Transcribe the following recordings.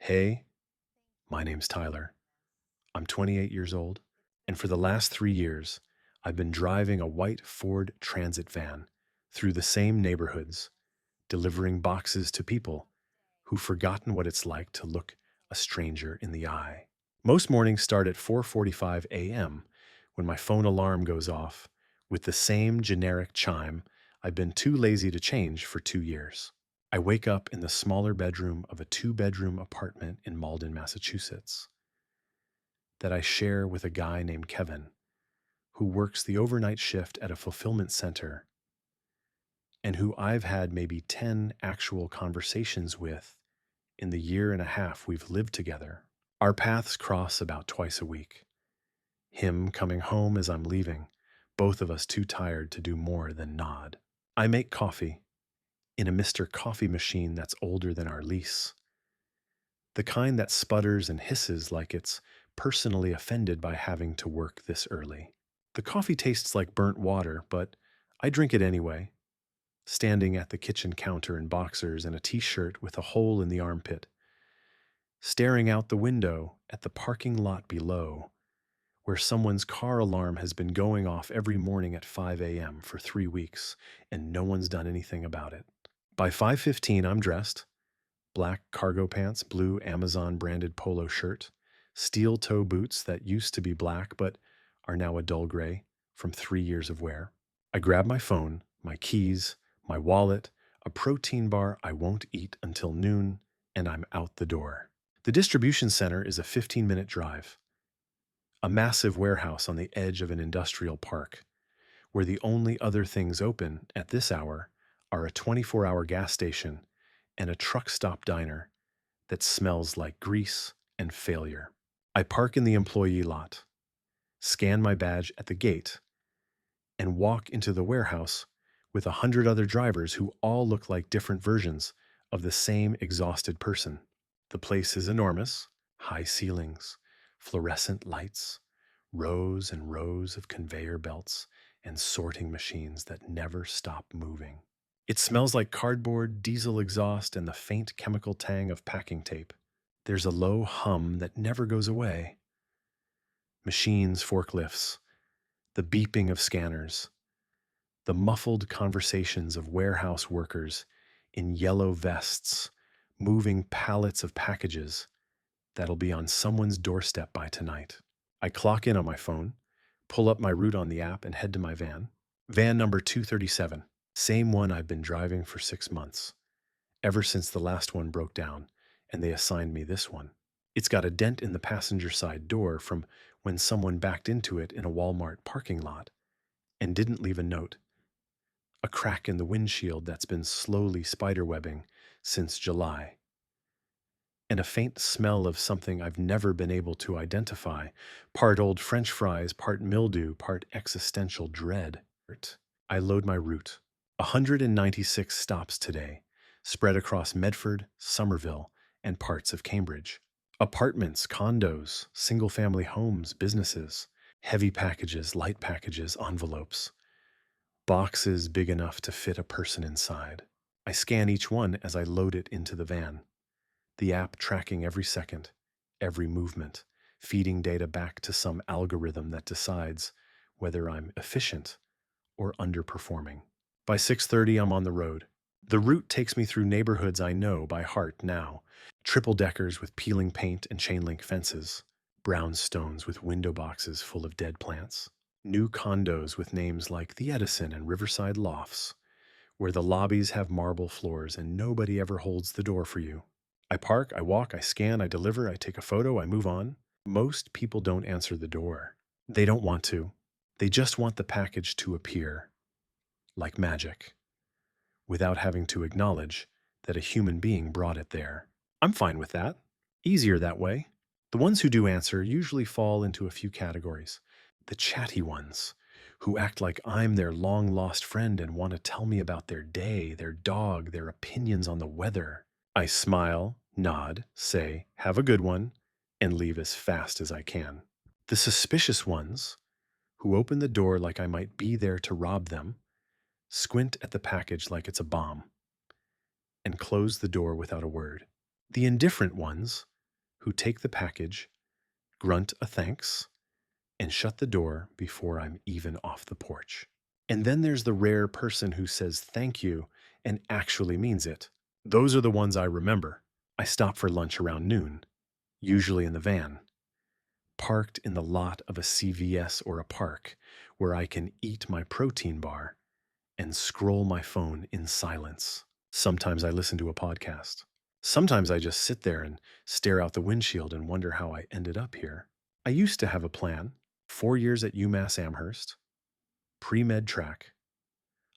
Hey, my name's Tyler. I'm 28 years old, and for the last 3 years, I've been driving a white Ford Transit van through the same neighborhoods, delivering boxes to people who've forgotten what it's like to look a stranger in the eye. Most mornings start at 4:45 a.m. when my phone alarm goes off with the same generic chime I've been too lazy to change for 2 years. I wake up in the smaller bedroom of a two-bedroom apartment in Malden, Massachusetts, that I share with a guy named Kevin, who works the overnight shift at a fulfillment center and who I've had maybe 10 actual conversations with in the year and a half we've lived together. Our paths cross about twice a week. Him coming home as I'm leaving, both of us too tired to do more than nod. I make coffee in a Mr. Coffee machine that's older than our lease, the kind that sputters and hisses like it's personally offended by having to work this early. The coffee tastes like burnt water, but I drink it anyway, standing at the kitchen counter in boxers and a t-shirt with a hole in the armpit, staring out the window at the parking lot below, where someone's car alarm has been going off every morning at 5 a.m. for 3 weeks, and no one's done anything about it. By 5:15, I'm dressed, black cargo pants, blue Amazon branded polo shirt, steel toe boots that used to be black but are now a dull gray from 3 years of wear. I grab my phone, my keys, my wallet, a protein bar I won't eat until noon, and I'm out the door. The distribution center is a 15-minute drive, a massive warehouse on the edge of an industrial park, where the only other things open at this hour are a 24-hour gas station and a truck stop diner that smells like grease and failure. I park in the employee lot, scan my badge at the gate, and walk into the warehouse with 100 other drivers who all look like different versions of the same exhausted person. The place is enormous, high ceilings, fluorescent lights, rows and rows of conveyor belts, and sorting machines that never stop moving. It smells like cardboard, diesel exhaust, and the faint chemical tang of packing tape. There's a low hum that never goes away. Machines, forklifts, the beeping of scanners, the muffled conversations of warehouse workers in yellow vests moving pallets of packages that'll be on someone's doorstep by tonight. I clock in on my phone, pull up my route on the app, and head to my van. Van number 237, same one I've been driving for 6 months, ever since the last one broke down, and they assigned me this one. It's got a dent in the passenger side door from when someone backed into it in a Walmart parking lot and didn't leave a note, a crack in the windshield that's been slowly spiderwebbing since July, and a faint smell of something I've never been able to identify, part old French fries, part mildew, part existential dread. I load my route. 196 stops today, spread across Medford, Somerville, and parts of Cambridge. Apartments, condos, single-family homes, businesses, heavy packages, light packages, envelopes, boxes big enough to fit a person inside. I scan each one as I load it into the van, the app tracking every second, every movement, feeding data back to some algorithm that decides whether I'm efficient or underperforming. By 6:30, I'm on the road. The route takes me through neighborhoods I know by heart now, triple-deckers with peeling paint and chain-link fences, brownstones with window boxes full of dead plants, new condos with names like the Edison and Riverside Lofts, where the lobbies have marble floors and nobody ever holds the door for you. I park, I walk, I scan, I deliver, I take a photo, I move on. Most people don't answer the door. They don't want to. They just want the package to appear, like magic, without having to acknowledge that a human being brought it there. I'm fine with that. Easier that way. The ones who do answer usually fall into a few categories. The chatty ones, who act like I'm their long-lost friend and want to tell me about their day, their dog, their opinions on the weather. I smile, nod, say, "Have a good one," and leave as fast as I can. The suspicious ones, who open the door like I might be there to rob them, squint at the package like it's a bomb, and close the door without a word. The indifferent ones, who take the package, grunt a thanks, and shut the door before I'm even off the porch. And then there's the rare person who says thank you and actually means it. Those are the ones I remember. I stop for lunch around noon, usually in the van, parked in the lot of a CVS or a park where I can eat my protein bar and scroll my phone in silence. Sometimes I listen to a podcast. Sometimes I just sit there and stare out the windshield and wonder how I ended up here. I used to have a plan: 4 years at UMass Amherst, pre med track,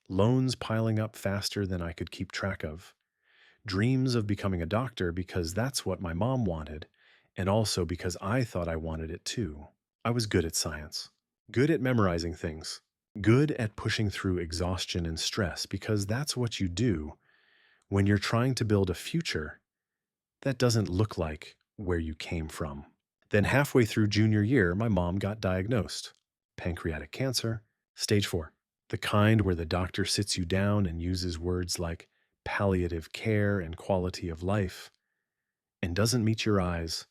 loans piling up faster than I could keep track of, dreams of becoming a doctor because that's what my mom wanted, and also because I thought I wanted it too. I was good at science, good at memorizing things, good at pushing through exhaustion and stress because that's what you do when you're trying to build a future that doesn't look like where you came from. Then, halfway through junior year, my mom got diagnosed: pancreatic cancer, stage 4. The kind where the doctor sits you down and uses words like palliative care and quality of life and doesn't meet your eyes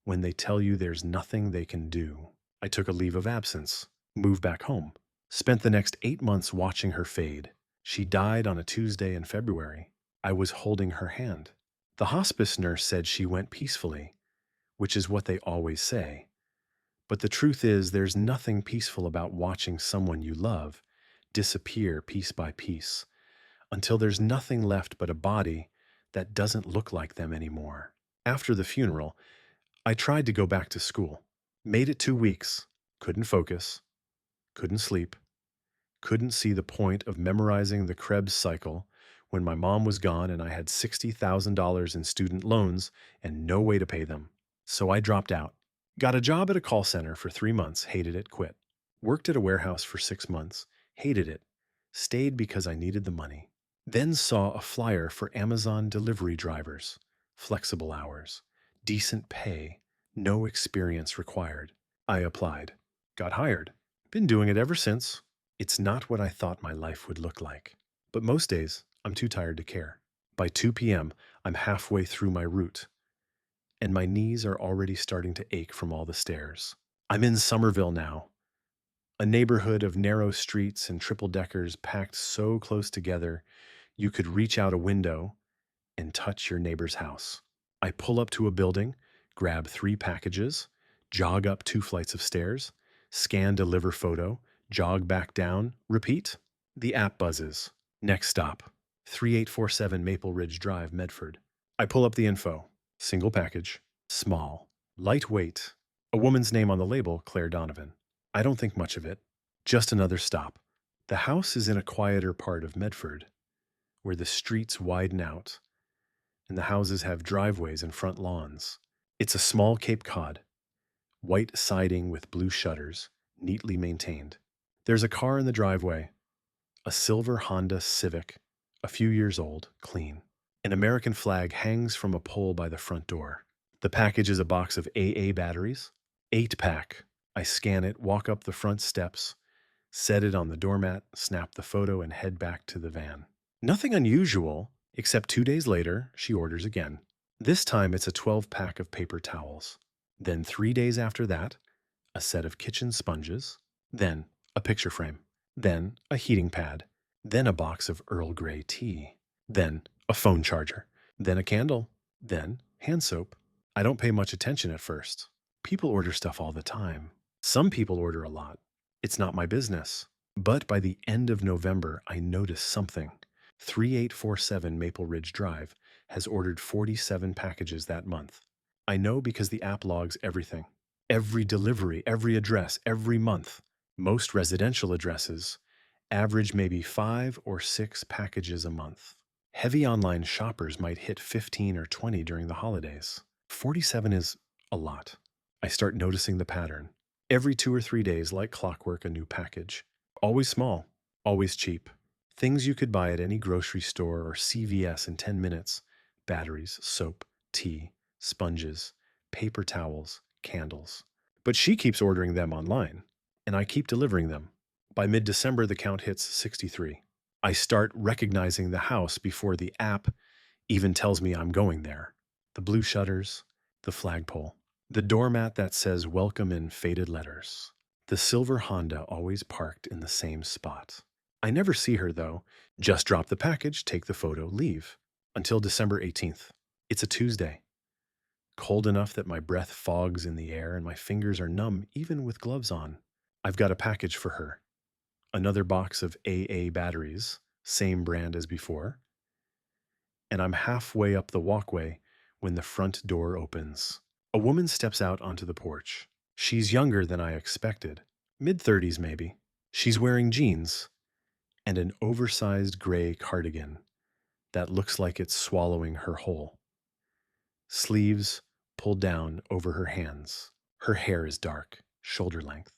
when they tell you there's nothing they can do. I took a leave of absence, moved back home, spent the next 8 months watching her fade. She died on a Tuesday in February. I was holding her hand. The hospice nurse said she went peacefully, which is what they always say. But the truth is, there's nothing peaceful about watching someone you love disappear piece by piece until there's nothing left but a body that doesn't look like them anymore. After the funeral, I tried to go back to school. Made it 2 weeks. Couldn't focus. Couldn't sleep. Couldn't see the point of memorizing the Krebs cycle when my mom was gone and I had $60,000 in student loans and no way to pay them. So I dropped out. Got a job at a call center for 3 months, hated it, quit. Worked at a warehouse for 6 months, hated it, stayed because I needed the money. Then saw a flyer for Amazon delivery drivers, flexible hours, decent pay, no experience required. I applied, got hired. Been doing it ever since. It's not what I thought my life would look like. But most days, I'm too tired to care. By 2 p.m., I'm halfway through my route, and my knees are already starting to ache from all the stairs. I'm in Somerville now, a neighborhood of narrow streets and triple-deckers packed so close together you could reach out a window and touch your neighbor's house. I pull up to a building, grab 3 packages, jog up 2 flights of stairs, scan deliver photo, jog back down, repeat. The app buzzes. Next stop, 3847 Maple Ridge Drive, Medford. I pull up the info. Single package, small, lightweight. A woman's name on the label, Claire Donovan. I don't think much of it. Just another stop. The house is in a quieter part of Medford, where the streets widen out and the houses have driveways and front lawns. It's a small Cape Cod, white siding with blue shutters, neatly maintained. There's a car in the driveway, a silver Honda Civic, a few years old, clean. An American flag hangs from a pole by the front door. The package is a box of AA batteries, 8-pack. I scan it, walk up the front steps, set it on the doormat, snap the photo, and head back to the van. Nothing unusual, except 2 days later, she orders again. This time it's a 12-pack of paper towels. Then 3 days after that, a set of kitchen sponges. Then a picture frame. Then a heating pad. Then a box of Earl Grey tea. Then a phone charger. Then a candle. Then hand soap. I don't pay much attention at first. People order stuff all the time. Some people order a lot. It's not my business. But by the end of November, I notice something. 3847 Maple Ridge Drive has ordered 47 packages that month. I know because the app logs everything. Every delivery, every address, every month. Most residential addresses average maybe 5 or 6 packages a month. Heavy online shoppers might hit 15 or 20 during the holidays. 47 is a lot. I start noticing the pattern. Every 2 or 3 days, like clockwork, a new package. Always small, always cheap. Things you could buy at any grocery store or CVS in 10 minutes. Batteries, soap, tea, sponges, paper towels, candles. But she keeps ordering them online, and I keep delivering them. By mid-December, the count hits 63. I start recognizing the house before the app even tells me I'm going there. The blue shutters, The flagpole. The doormat that says welcome in faded letters. The silver Honda always parked in the same spot. I never see her, though. Just drop the package, take the photo, leave. Until December 18th. It's a Tuesday. Cold enough that my breath fogs in the air and my fingers are numb even with gloves on. I've got a package for her. Another box of AA batteries, same brand as before. And I'm halfway up the walkway when the front door opens. A woman steps out onto the porch. She's younger than I expected, mid-30s maybe. She's wearing jeans and an oversized gray cardigan that looks like it's swallowing her whole. Sleeves pulled down over her hands. Her hair is dark, shoulder length,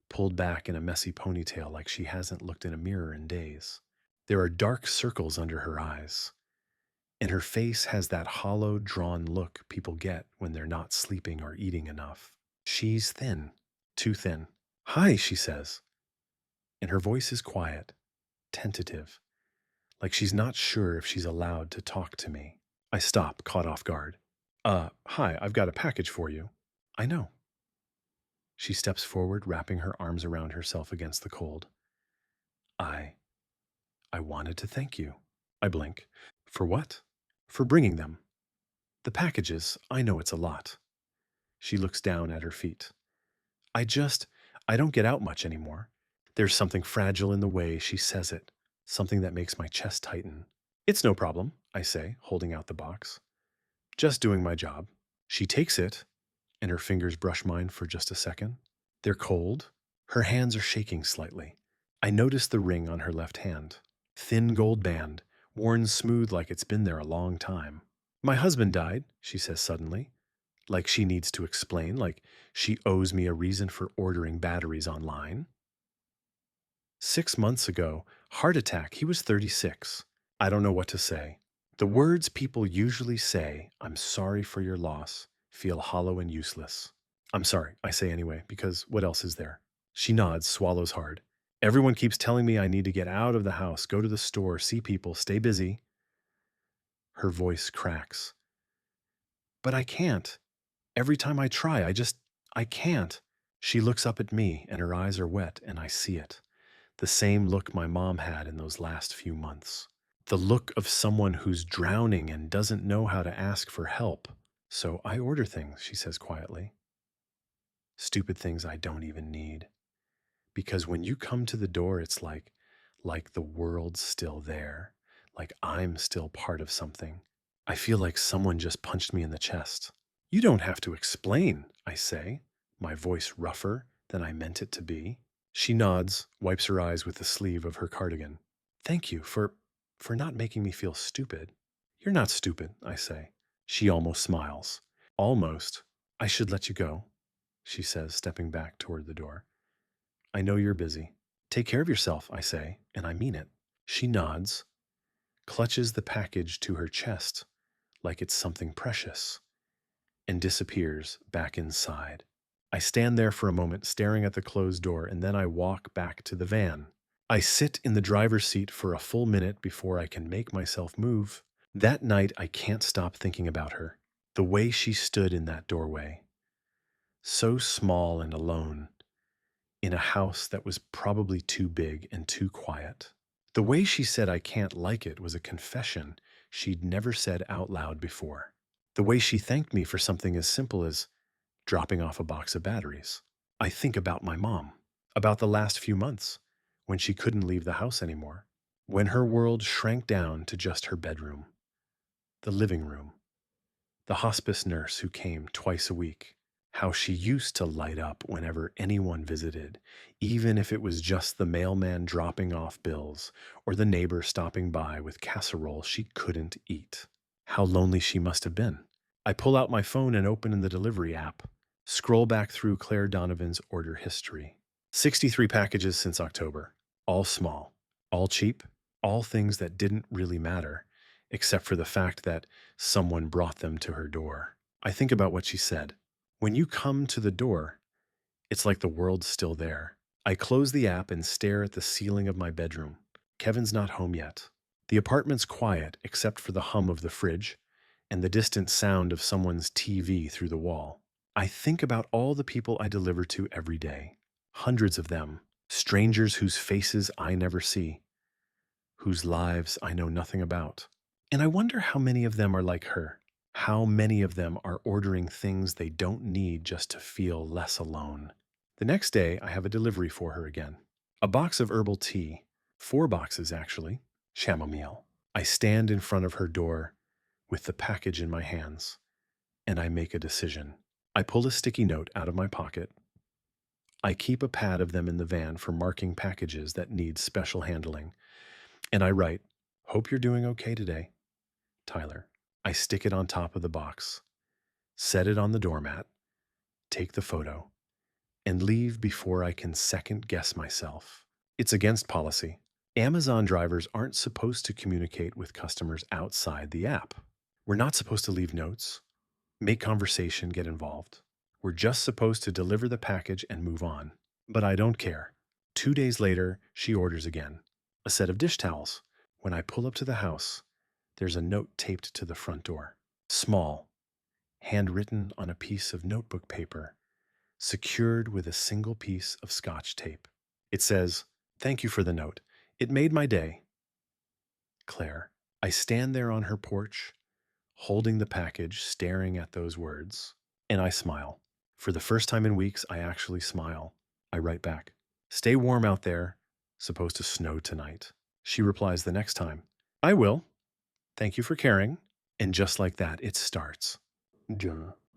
pulled back in a messy ponytail like she hasn't looked in a mirror in days. There are dark circles under her eyes, and her face has that hollow, drawn look people get when they're not sleeping or eating enough. She's thin, too thin. "Hi," she says, and her voice is quiet, tentative, like she's not sure if she's allowed to talk to me. I stop, caught off guard. Hi, I've got a package for you." "I know." She steps forward, wrapping her arms around herself against the cold. I I wanted to thank you." I blink. "For what?" "For bringing them. The packages, I know it's a lot." She looks down at her feet. I just, I don't get out much anymore." There's something fragile in the way she says it, something that makes my chest tighten. "It's no problem," I say, holding out the box. "Just doing my job." She takes it, and her fingers brush mine for just a second. They're cold. Her hands are shaking slightly. I notice the ring on her left hand. Thin gold band, worn smooth like it's been there a long time. "My husband died," she says suddenly, like she needs to explain, like she owes me a reason for ordering batteries online. 6 months ago, heart attack, he was 36. I don't know what to say. The words people usually say, "I'm sorry for your loss," feel hollow and useless. "I'm sorry," I say anyway, because what else is there? She nods, swallows hard. "Everyone keeps telling me I need to get out of the house, go to the store, see people, stay busy." Her voice cracks. "But I can't. Every time I try, I can't." She looks up at me, and her eyes are wet, and I see it. The same look my mom had in those last few months. The look of someone who's drowning and doesn't know how to ask for help. "So I order things," she says quietly. "Stupid things I don't even need. Because when you come to the door, it's like the world's still there. Like I'm still part of something. I feel like someone just punched me in the chest." "You don't have to explain," I say, my voice rougher than I meant it to be. She nods, wipes her eyes with the sleeve of her cardigan. "Thank you for not making me feel stupid." "You're not stupid," I say. She almost smiles. "Almost. I should let you go," she says, stepping back toward the door. "I know you're busy." "Take care of yourself," I say, and I mean it. She nods, clutches the package to her chest like it's something precious, and disappears back inside. I stand there for a moment, staring at the closed door, and then I walk back to the van. I sit in the driver's seat for a full minute before I can make myself move. That night, I can't stop thinking about her. The way she stood in that doorway, so small and alone, in a house that was probably too big and too quiet. The way she said "I can't" like it was a confession she'd never said out loud before. The way she thanked me for something as simple as dropping off a box of batteries. I think about my mom, about the last few months, when she couldn't leave the house anymore, when her world shrank down to just her bedroom, the living room, the hospice nurse who came twice a week, how she used to light up whenever anyone visited, even if it was just the mailman dropping off bills or the neighbor stopping by with casserole she couldn't eat. How lonely she must have been. I pull out my phone and open in the delivery app, scroll back through Claire Donovan's order history. 63 packages since October, all small, all cheap, all things that didn't really matter, except for the fact that someone brought them to her door. I think about what she said. When you come to the door, it's like the world's still there. I close the app and stare at the ceiling of my bedroom. Kevin's not home yet. The apartment's quiet except for the hum of the fridge and the distant sound of someone's TV through the wall. I think about all the people I deliver to every day, hundreds of them, strangers whose faces I never see, whose lives I know nothing about. And I wonder how many of them are like her. How many of them are ordering things they don't need just to feel less alone. The next day, I have a delivery for her again. A box of herbal tea, 4 boxes actually, chamomile. I stand in front of her door with the package in my hands, and I make a decision. I pull a sticky note out of my pocket. I keep a pad of them in the van for marking packages that need special handling, and I write, "Hope you're doing okay today, Tyler." I stick it on top of the box, set it on the doormat, take the photo, and leave before I can second guess myself. It's against policy. Amazon drivers aren't supposed to communicate with customers outside the app. We're not supposed to leave notes, make conversation, get involved. We're just supposed to deliver the package and move on. But I don't care. 2 days later, she orders again. A set of dish towels. When I pull up to the house, there's a note taped to the front door. Small, handwritten on a piece of notebook paper, secured with a single piece of scotch tape. It says, "Thank you for the note. It made my day. Claire." I stand there on her porch, holding the package, staring at those words, and I smile. For the first time in weeks, I actually smile. I write back, "Stay warm out there. Supposed to snow tonight." She replies the next time, "I will. Thank you for caring." And just like that, it starts.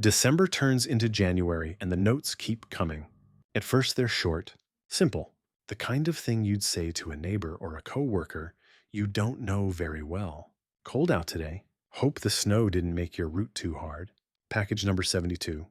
December turns into January, and the notes keep coming. At first, they're short, simple, the kind of thing you'd say to a neighbor or a coworker you don't know very well. "Cold out today. Hope the snow didn't make your route too hard. Package number 72.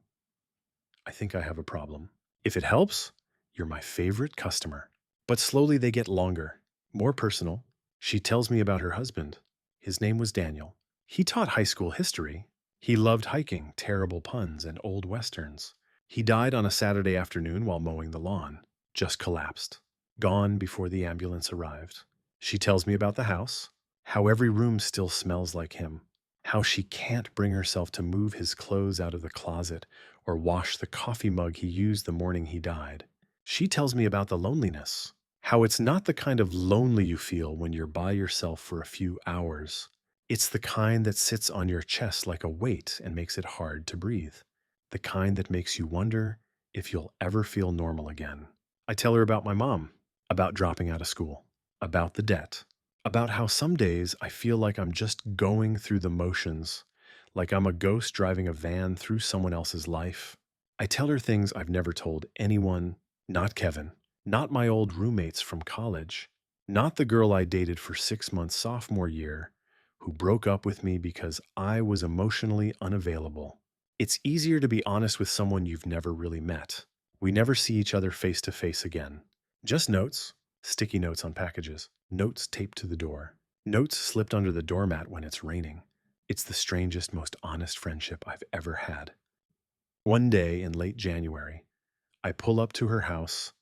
I think I have a problem. If it helps, you're my favorite customer." But slowly they get longer, more personal. She tells me about her husband. His name was Daniel. He taught high school history. He loved hiking, terrible puns, and old westerns. He died on a Saturday afternoon while mowing the lawn. Just collapsed. Gone before the ambulance arrived. She tells me about the house, how every room still smells like him, how she can't bring herself to move his clothes out of the closet or wash the coffee mug he used the morning he died. She tells me about the loneliness, how it's not the kind of lonely you feel when you're by yourself for a few hours. It's the kind that sits on your chest like a weight and makes it hard to breathe. The kind that makes you wonder if you'll ever feel normal again. I tell her about my mom, about dropping out of school, about the debt, about how some days I feel like I'm just going through the motions, like I'm a ghost driving a van through someone else's life. I tell her things I've never told anyone, not Kevin, not my old roommates from college, not the girl I dated for 6 months sophomore year, who broke up with me because I was emotionally unavailable. It's easier to be honest with someone you've never really met. We never see each other face to face again. Just notes, sticky notes on packages, notes taped to the door, notes slipped under the doormat when it's raining. It's the strangest, most honest friendship I've ever had. One day in late January, I pull up to her house,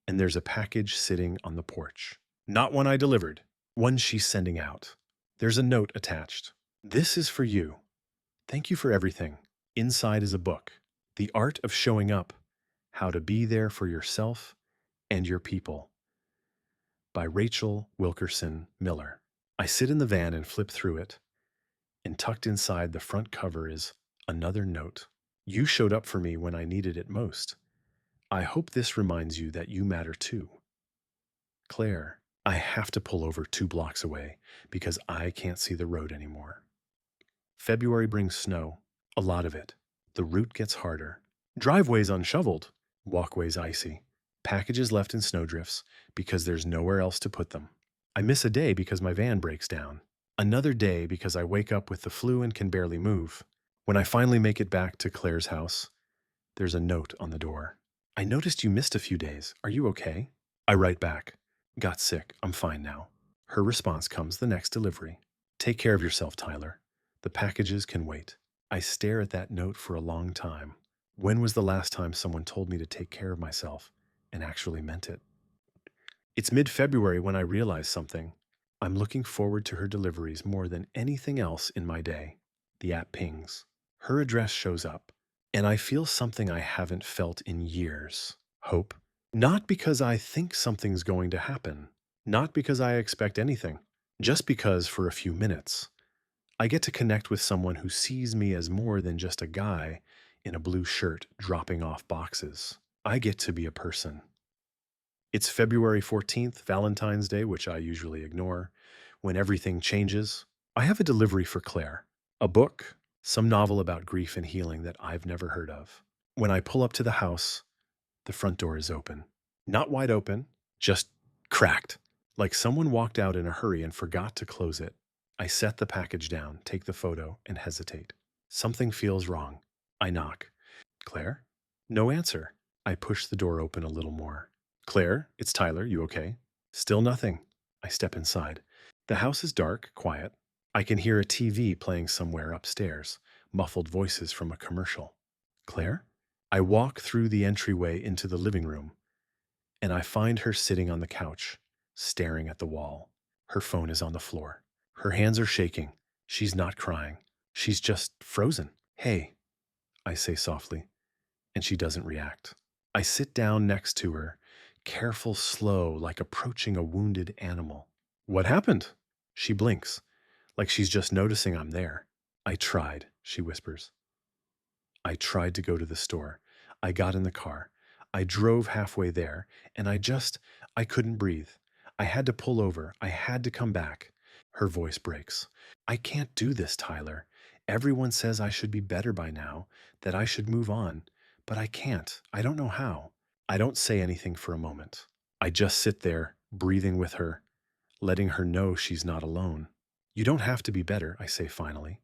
and there's a package sitting on the porch. Not one I delivered, one she's sending out. There's a note attached. "This is for you. Thank you for everything." Inside is a book, The Art of Showing Up, How to Be There for Yourself and Your People, by Rachel Wilkerson Miller. I sit in the van and flip through it, and tucked inside the front cover is another note. "You showed up for me when I needed it most. I hope this reminds you that you matter too. Claire." I have to pull over 2 blocks away because I can't see the road anymore. February brings snow, a lot of it. The route gets harder. Driveways unshoveled, walkways icy. Packages left in snowdrifts because there's nowhere else to put them. I miss a day because my van breaks down. Another day because I wake up with the flu and can barely move. When I finally make it back to Claire's house, there's a note on the door. "I noticed you missed a few days. Are you okay?" I write back, "Got sick. I'm fine now." Her response comes the next delivery. "Take care of yourself, Tyler. The packages can wait." I stare at that note for a long time. When was the last time someone told me to take care of myself and actually meant it? It's mid-February when I realize something. I'm looking forward to her deliveries more than anything else in my day. The app pings. Her address shows up. And I feel something I haven't felt in years. Hope. Not because I think something's going to happen. Not because I expect anything. Just because for a few minutes, I get to connect with someone who sees me as more than just a guy in a blue shirt dropping off boxes. I get to be a person. It's February 14th, Valentine's Day, which I usually ignore. When everything changes, I have a delivery for Claire. A book, some novel about grief and healing that I've never heard of. When I pull up to the house, the front door is open. Not wide open, just cracked. Like someone walked out in a hurry and forgot to close it. I set the package down, take the photo, and hesitate. Something feels wrong. I knock. Claire? No answer. I push the door open a little more. Claire, it's Tyler. You okay? Still nothing. I step inside. The house is dark, quiet. I can hear a TV playing somewhere upstairs, muffled voices from a commercial. Claire? I walk through the entryway into the living room, and I find her sitting on the couch, staring at the wall. Her phone is on the floor. Her hands are shaking. She's not crying. She's just frozen. Hey, I say softly, and she doesn't react. I sit down next to her, careful, slow, like approaching a wounded animal. What happened? She blinks, like she's just noticing I'm there. I tried, she whispers. I tried to go to the store. I got in the car. I drove halfway there, and I couldn't breathe. I had to pull over. I had to come back. Her voice breaks. I can't do this, Tyler. Everyone says I should be better by now, that I should move on. But I can't. I don't know how. I don't say anything for a moment. I just sit there, breathing with her, letting her know she's not alone. You don't have to be better, I say finally.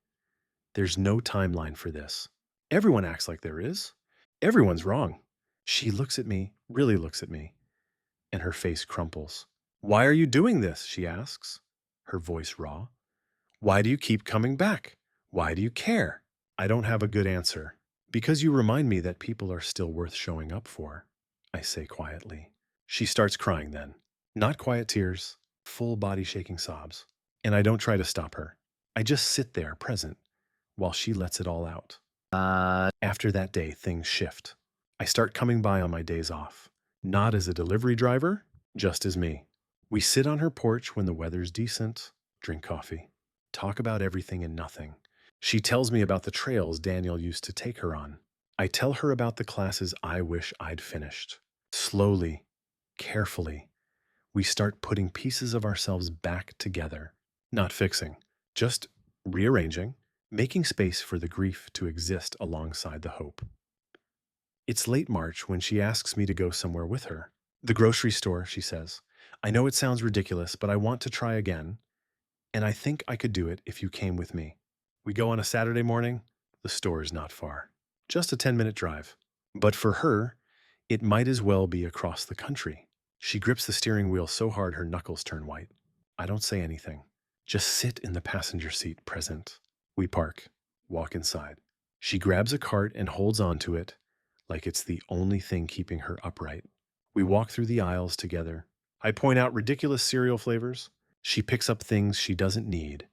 There's no timeline for this. Everyone acts like there is. Everyone's wrong. She looks at me, really looks at me, and her face crumples. Why are you doing this? She asks, her voice raw. Why do you keep coming back? Why do you care? I don't have a good answer. Because you remind me that people are still worth showing up for, I say quietly. She starts crying then. Not quiet tears, full body shaking sobs. And I don't try to stop her. I just sit there, present, while she lets it all out. After that day, things shift. I start coming by on my days off. Not as a delivery driver, just as me. We sit on her porch when the weather's decent, drink coffee, talk about everything and nothing. She tells me about the trails Daniel used to take her on. I tell her about the classes I wish I'd finished. Slowly, carefully, we start putting pieces of ourselves back together. Not fixing, just rearranging, making space for the grief to exist alongside the hope. It's late March when she asks me to go somewhere with her. The grocery store, she says. I know it sounds ridiculous, but I want to try again, and I think I could do it if you came with me. We go on a Saturday morning. The store is not far, just a 10-minute drive. But for her, it might as well be across the country. She grips the steering wheel so hard her knuckles turn white. I don't say anything. Just sit in the passenger seat, present. We park, walk inside. She grabs a cart and holds onto it like it's the only thing keeping her upright. We walk through the aisles together. I point out ridiculous cereal flavors. She picks up things she doesn't need,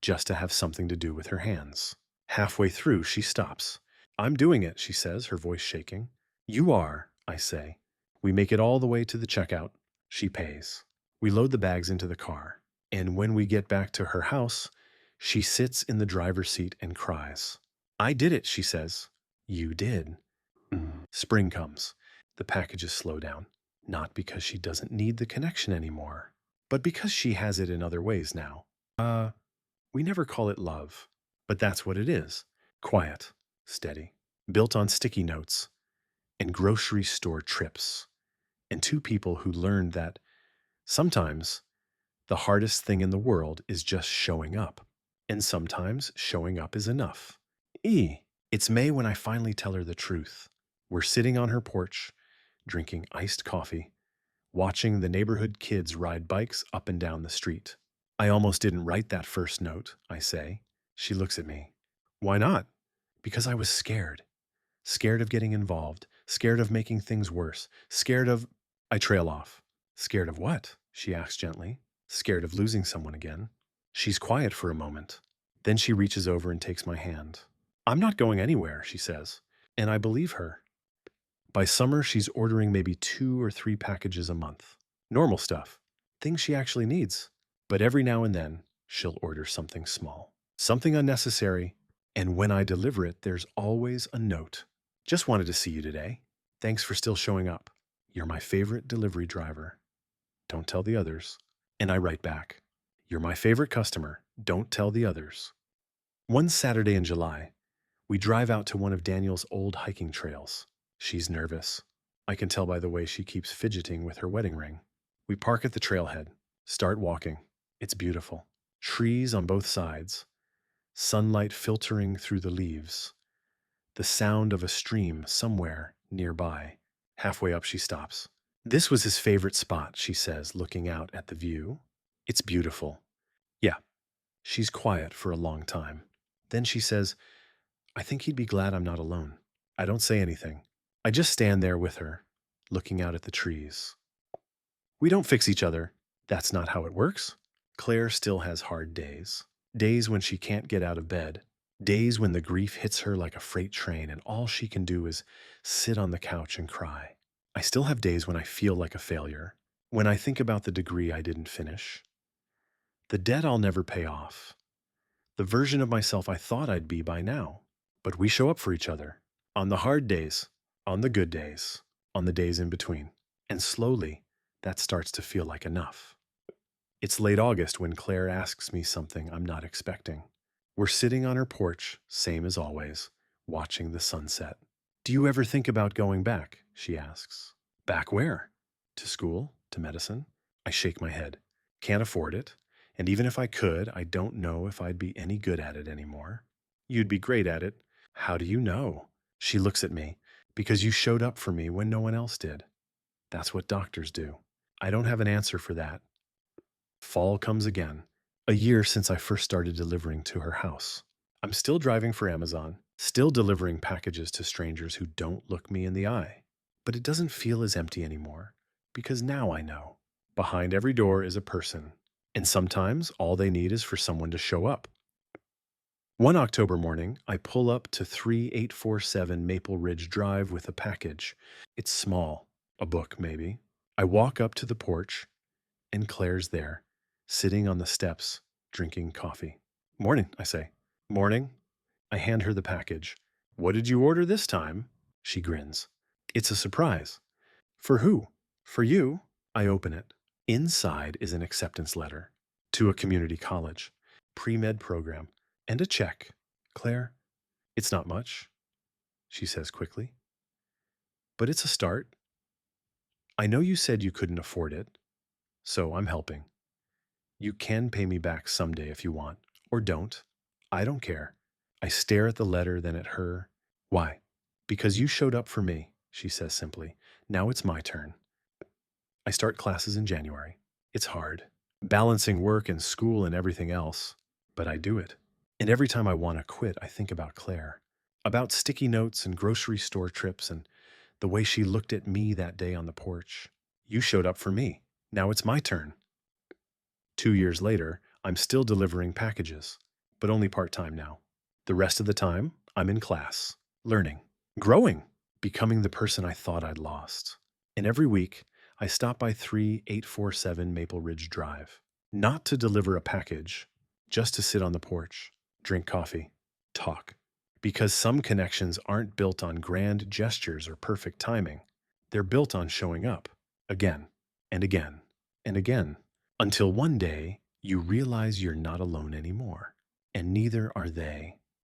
just to have something to do with her hands. Halfway through, she stops. I'm doing it, she says, her voice shaking. You are, I say. We make it all the way to the checkout. She pays. We load the bags into the car. And when we get back to her house, she sits in the driver's seat and cries. I did it, she says. You did. Spring comes. The packages slow down. Not because she doesn't need the connection anymore, but because she has it in other ways now. We never call it love, but that's what it is. Quiet, steady, built on sticky notes and grocery store trips, and two people who learned that sometimes the hardest thing in the world is just showing up, and sometimes showing up is enough. It's May when I finally tell her the truth. We're sitting on her porch, drinking iced coffee, watching the neighborhood kids ride bikes up and down the street. I almost didn't write that first note, I say. She looks at me. Why not? Because I was scared. Scared of getting involved. Scared of making things worse. Scared of... I trail off. Scared of what? She asks gently. Scared of losing someone again. She's quiet for a moment. Then she reaches over and takes my hand. I'm not going anywhere, she says, and I believe her. By summer, she's ordering maybe 2 or 3 packages a month. Normal stuff, things she actually needs. But every now and then, she'll order something small, something unnecessary, and when I deliver it, there's always a note. Just wanted to see you today. Thanks for still showing up. You're my favorite delivery driver. Don't tell the others. And I write back, you're my favorite customer. Don't tell the others. One Saturday in July, we drive out to one of Daniel's old hiking trails. She's nervous. I can tell by the way she keeps fidgeting with her wedding ring. We park at the trailhead, start walking. It's beautiful. Trees on both sides, sunlight filtering through the leaves, the sound of a stream somewhere nearby. Halfway up, she stops. This was his favorite spot, she says, looking out at the view. It's beautiful. Yeah, she's quiet for a long time. Then she says, I think he'd be glad I'm not alone. I don't say anything. I just stand there with her, looking out at the trees. We don't fix each other. That's not how it works. Claire still has hard days. Days when she can't get out of bed. Days when the grief hits her like a freight train and all she can do is sit on the couch and cry. I still have days when I feel like a failure. When I think about the degree I didn't finish. The debt I'll never pay off. The version of myself I thought I'd be by now. But we show up for each other. On the hard days, on the good days, on the days in between. And slowly, that starts to feel like enough. It's late August when Claire asks me something I'm not expecting. We're sitting on her porch, same as always, watching the sunset. Do you ever think about going back? She asks. Back where? To school? To medicine? I shake my head. Can't afford it. And even if I could, I don't know if I'd be any good at it anymore. You'd be great at it. How do you know? She looks at me. Because you showed up for me when no one else did. That's what doctors do. I don't have an answer for that. Fall comes again. A year since I first started delivering to her house. I'm still driving for Amazon, still delivering packages to strangers who don't look me in the eye. But it doesn't feel as empty anymore, because now I know. Behind every door is a person, and sometimes all they need is for someone to show up. One October morning, I pull up to 3847 Maple Ridge Drive with a package. It's small, a book maybe. I walk up to the porch, and Claire's there, sitting on the steps, drinking coffee. Morning, I say. Morning. I hand her the package. What did you order this time? She grins. It's a surprise. For who? For you. I open it. Inside is an acceptance letter to a community college, pre-med program, and a check. Claire, it's not much, she says quickly. But it's a start. I know you said you couldn't afford it, so I'm helping. You can pay me back someday if you want, or don't. I don't care. I stare at the letter, then at her. Why? Because you showed up for me, she says simply. Now it's my turn. I start classes in January. It's hard, balancing work and school and everything else, but I do it. And every time I want to quit, I think about Claire, about sticky notes and grocery store trips and the way she looked at me that day on the porch. You showed up for me. Now it's my turn. 2 years later, I'm still delivering packages, but only part-time now. The rest of the time, I'm in class, learning, growing, becoming the person I thought I'd lost. And every week, I stop by 3847 Maple Ridge Drive, not to deliver a package, just to sit on the porch, drink coffee, talk. Because some connections aren't built on grand gestures or perfect timing. They're built on showing up, again, and again, and again. Until one day, you realize you're not alone anymore, and neither are they.